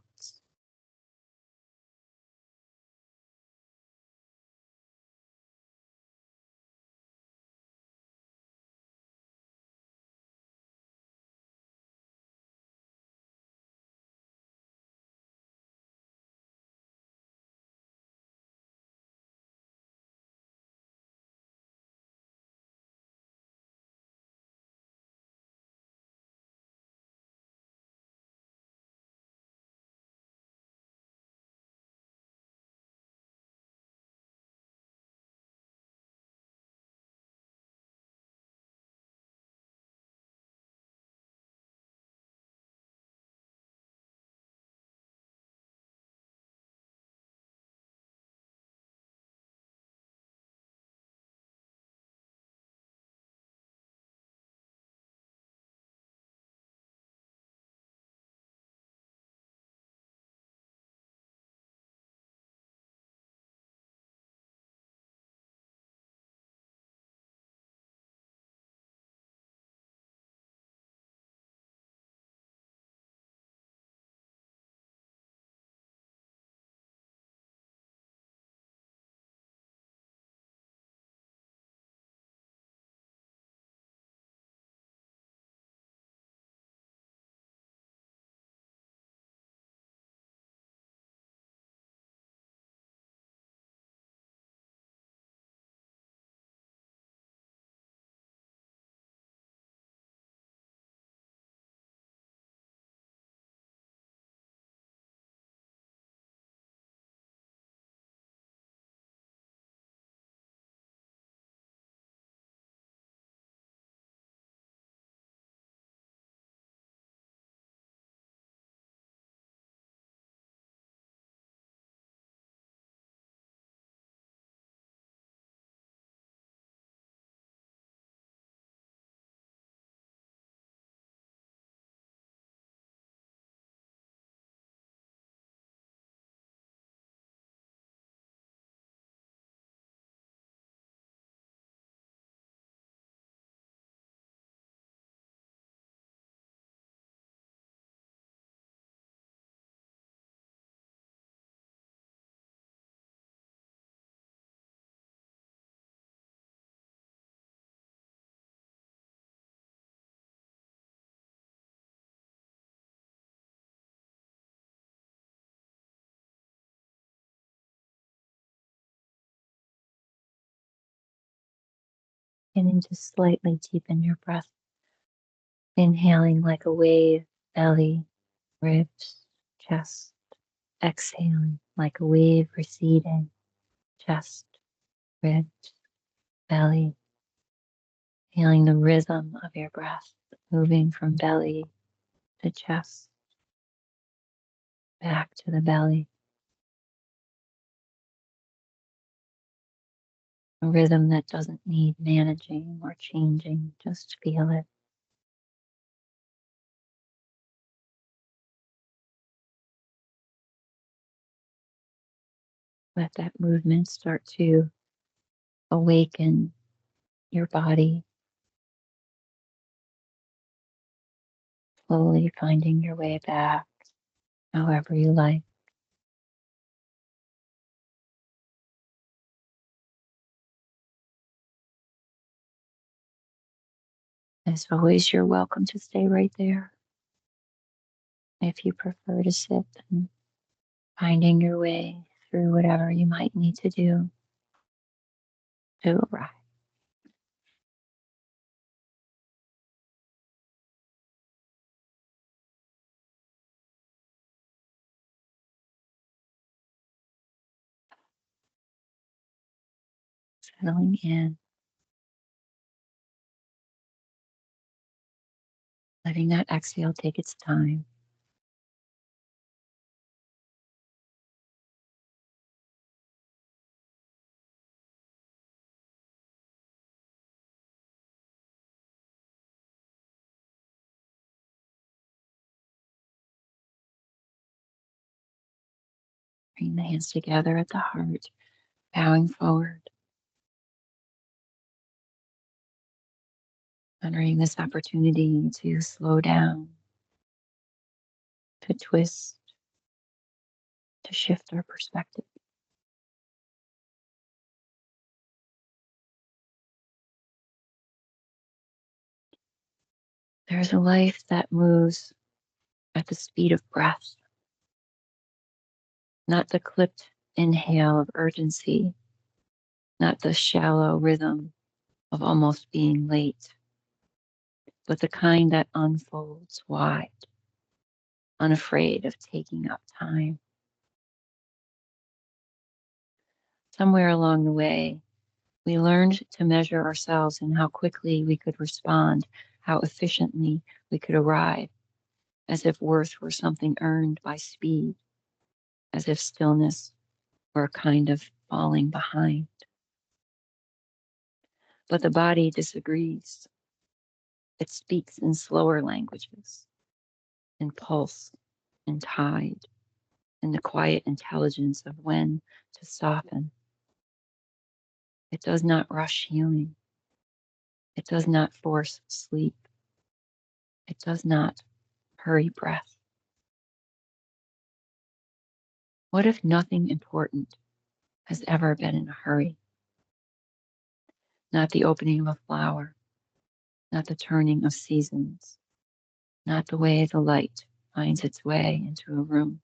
Beginning to slightly deepen your breath. Inhaling like a wave, belly, ribs, chest. Exhaling like a wave receding, chest, ribs, belly. Feeling the rhythm of your breath moving from belly to chest, back to the belly. A rhythm that doesn't need managing or changing, just feel it. Let that movement start to awaken your body, slowly finding your way back, however you like. As always, you're welcome to stay right there. If you prefer to sit and finding your way through whatever you might need to do to arrive. Settling in, letting that exhale take its time. Bring the hands together at the heart, bowing forward, honoring this opportunity to slow down, to twist, to shift our perspective. There's a life that moves at the speed of breath, not the clipped inhale of urgency, not the shallow rhythm of almost being late, but the kind that unfolds wide, unafraid of taking up time. Somewhere along the way, we learned to measure ourselves in how quickly we could respond, how efficiently we could arrive, as if worth were something earned by speed, as if stillness were a kind of falling behind. But the body disagrees. It speaks in slower languages, in pulse, in tide, in the quiet intelligence of when to soften. It does not rush healing. It does not force sleep. It does not hurry breath. What if nothing important has ever been in a hurry? Not the opening of a flower, not the turning of seasons, not the way the light finds its way into a room.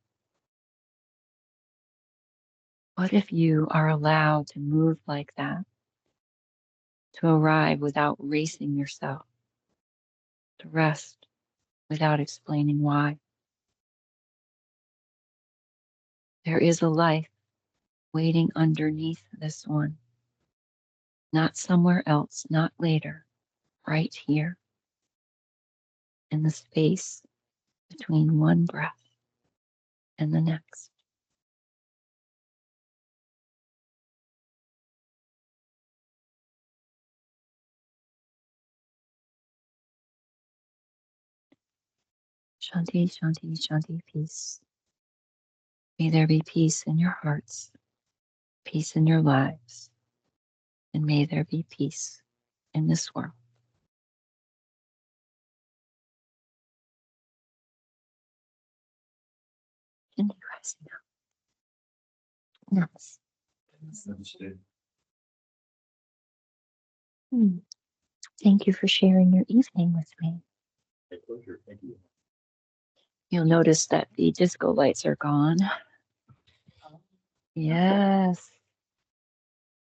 What if you are allowed to move like that, to arrive without racing yourself, to rest without explaining why? There is a life waiting underneath this one, not somewhere else, not later, right here, in the space between one breath and the next. Shanti, Shanti, Shanti, peace. May there be peace in your hearts, peace in your lives, and may there be peace in this world. And you rising up. Namaste. Understood. Thank you for sharing your evening with me. My pleasure. Thank you. You'll notice that the disco lights are gone. Yes.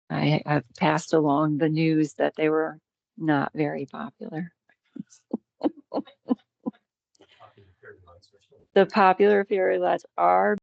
I've passed along the news that they were not very popular. The popular fairy lights are